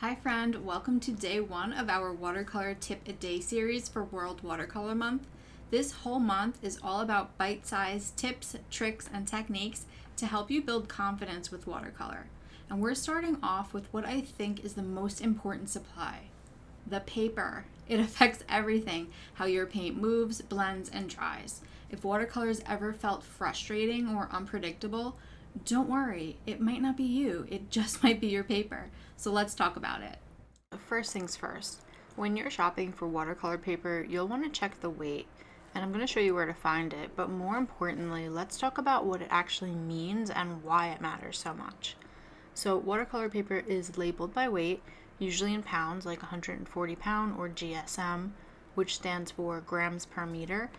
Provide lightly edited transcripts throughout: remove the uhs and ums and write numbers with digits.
Hi friend, welcome to day one of our watercolor tip a day series for World Watercolor Month. This whole month is all about bite-sized tips, tricks, and techniques to help you build confidence with watercolor. And we're starting off with what I think is the most important supply, the paper. It affects everything, how your paint moves, blends, and dries. If watercolors ever felt frustrating or unpredictable, don't worry, it might not be you, it just might be your paper. So let's talk about it. First things first, when you're shopping for watercolor paper, you'll want to check the weight, and I'm going to show you where to find it, but more importantly, let's talk about what it actually means and why it matters so much. So watercolor paper is labeled by weight, usually in pounds, like 140 pound or GSM, which stands for grams per meter.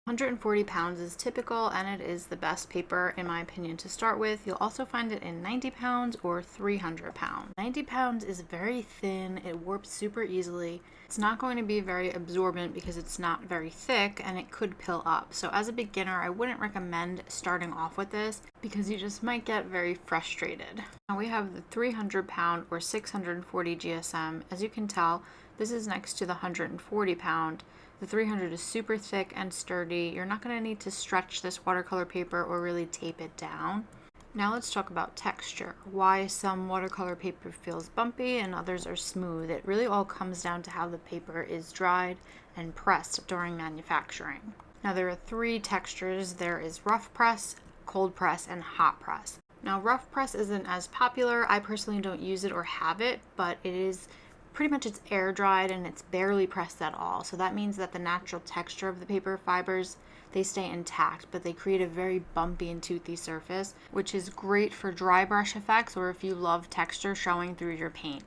140 pounds is typical, and it is the best paper in my opinion to start with. You'll also find it in 90 pounds or 300 pounds. 90 pounds is very thin, it warps super easily. It's not going to be very absorbent because it's not very thick and it could pill up. So as a beginner, I wouldn't recommend starting off with this because you just might get very frustrated. Now we have the 300 pound or 640 GSM. As you can tell, this is next to the 140 pound. The 300 is super thick and sturdy. You're not going to need to stretch this watercolor paper or really tape it down. Now let's talk about texture. Why some watercolor paper feels bumpy and others are smooth. It really all comes down to how the paper is dried and pressed during manufacturing. Now there are three textures. There is rough press, cold press, and hot press. Now rough press isn't as popular. I personally don't use it or have it, but it is pretty much it's air dried and it's barely pressed at all. So that means that the natural texture of the paper fibers, they stay intact, but they create a very bumpy and toothy surface, which is great for dry brush effects or if you love texture showing through your paint.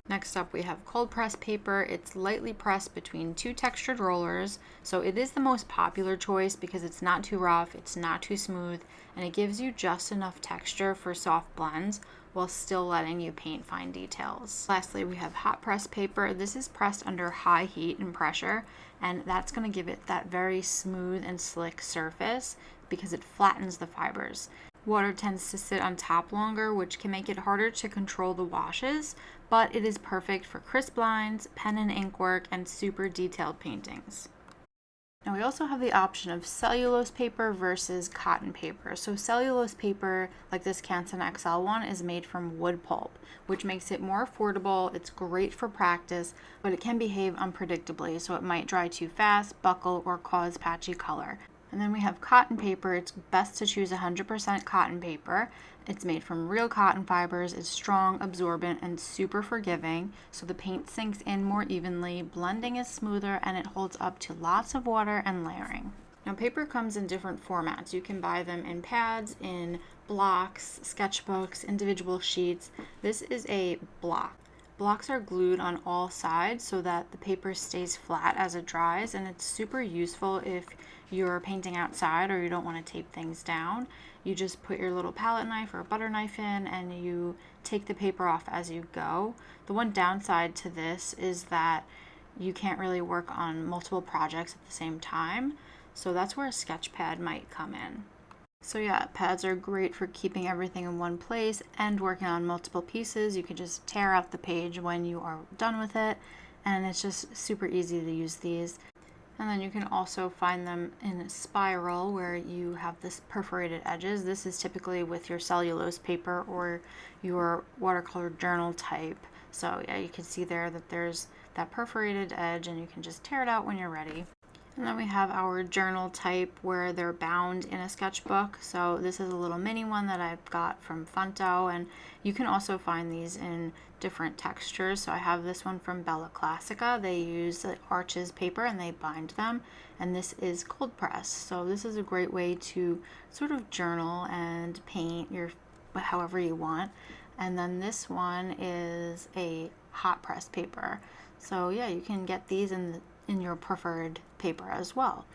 Next up, we have cold press paper. It's lightly pressed between two textured rollers. So it is the most popular choice because it's not too rough, it's not too smooth, and it gives you just enough texture for soft blends while still letting you paint fine details. Lastly, we have hot press paper. This is pressed under high heat and pressure, and that's going to give it that very smooth and slick surface because it flattens the fibers. Water tends to sit on top longer, which can make it harder to control the washes, but it is perfect for crisp lines, pen and ink work, and super detailed paintings. Now we also have the option of cellulose paper versus cotton paper. So cellulose paper, like this Canson XL one, is made from wood pulp, which makes it more affordable. It's great for practice, but it can behave unpredictably, so it might dry too fast, buckle, or cause patchy color. And then we have cotton paper. It's best to choose 100% cotton paper. It's made from real cotton fibers. It's strong, absorbent, and super forgiving, so the paint sinks in more evenly, blending is smoother, and it holds up to lots of water and layering. Now paper comes in different formats. You can buy them in pads, in blocks, sketchbooks, individual sheets. This is a block. Blocks are glued on all sides so that the paper stays flat as it dries, and it's super useful if you're painting outside or you don't want to tape things down. You just put your little palette knife or a butter knife in and you take the paper off as you go. The one downside to this is that you can't really work on multiple projects at the same time, so that's where a sketch pad might come in. So yeah, pads are great for keeping everything in one place and working on multiple pieces. You can just tear out the page when you are done with it, and it's just super easy to use these. And then you can also find them in a spiral where you have this perforated edges. This is typically with your cellulose paper or your watercolor journal type. So yeah, you can see there that there's that perforated edge and you can just tear it out when you're ready. And then we have our journal type where they're bound in a sketchbook. So this is a little mini one that I've got from Funto, and you can also find these in different textures. So I have this one from Bellaclassica. They use Arches paper and they bind them, and this is cold press. So this is a great way to sort of journal and paint your however you want. And then this one is a hot press paper. So yeah, you can get these in your preferred paper as well.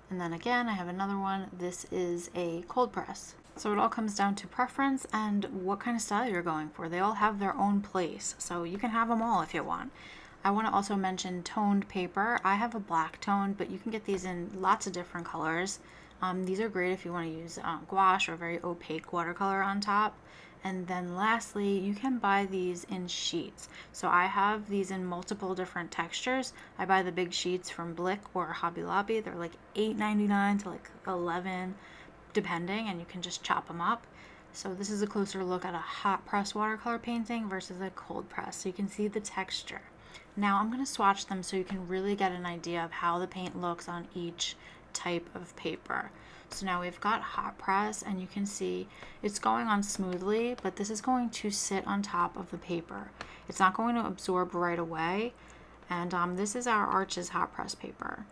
And then again, I have another one. This is a cold press. So it all comes down to preference and what kind of style you're going for. They all have their own place, so you can have them all if you want. I want to also mention toned paper. I have a black tone, but you can get these in lots of different colors. These are great if you want to use gouache or very opaque watercolor on top. And then lastly, you can buy these in sheets. So I have these in multiple different textures. I buy the big sheets from Blick or Hobby Lobby. They're like $8.99 to like $11, depending, and you can just chop them up. So this is a closer look at a hot press watercolor painting versus a cold press, so you can see the texture. Now I'm going to swatch them so you can really get an idea of how the paint looks on each type of paper. So now we've got hot press, and you can see it's going on smoothly, but this is going to sit on top of the paper. It's not going to absorb right away. And this is our Arches hot press paper.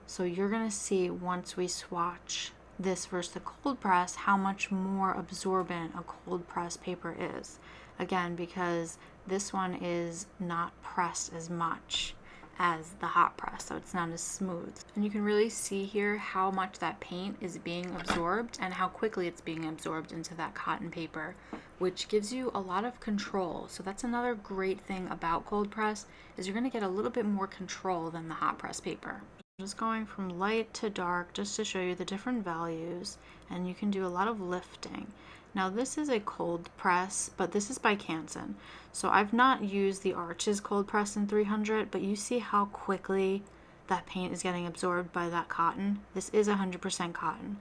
So you're going to see once we swatch this versus the cold press how much more absorbent a cold press paper is. Again, because this one is not pressed as much as the hot press, so it's not as smooth. And you can really see here how much that paint is being absorbed and how quickly it's being absorbed into that cotton paper, which gives you a lot of control. So that's another great thing about cold press, is you're going to get a little bit more control than the hot press paper. I'm just going from light to dark just to show you the different values, and you can do a lot of lifting. Now this is a cold press, but this is by Canson. So I've not used the Arches cold press in 300, but you see how quickly that paint is getting absorbed by that cotton. This is 100% cotton.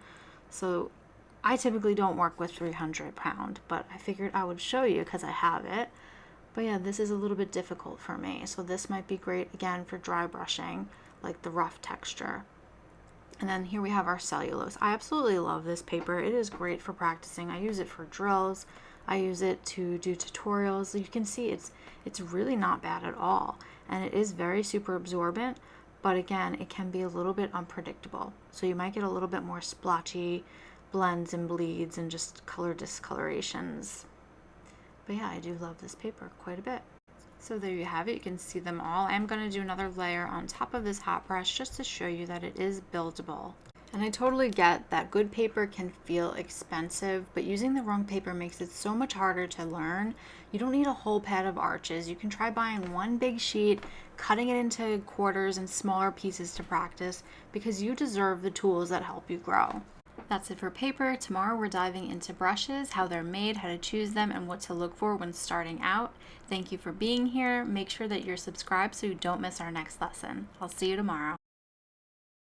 So I typically don't work with 300 pound, but I figured I would show you because I have it. But yeah, this is a little bit difficult for me. So this might be great again for dry brushing, like the rough texture. And then here we have our Cellulose. I absolutely love this paper. It is great for practicing. I use it for drills. I use it to do tutorials. You can see it's really not bad at all. And it is very super absorbent, but again, it can be a little bit unpredictable. So you might get a little bit more splotchy blends and bleeds and just color discolorations. But yeah, I do love this paper quite a bit. So there you have it. You can see them all. I'm going to do another layer on top of this hot brush just to show you that it is buildable. And I totally get that good paper can feel expensive, but using the wrong paper makes it so much harder to learn. You don't need a whole pad of Arches. You can try buying one big sheet, cutting it into quarters and smaller pieces to practice, because you deserve the tools that help you grow. That's it for paper. Tomorrow we're diving into brushes, how they're made, how to choose them, and what to look for when starting out. Thank you for being here. Make sure that you're subscribed so you don't miss our next lesson. I'll see you tomorrow.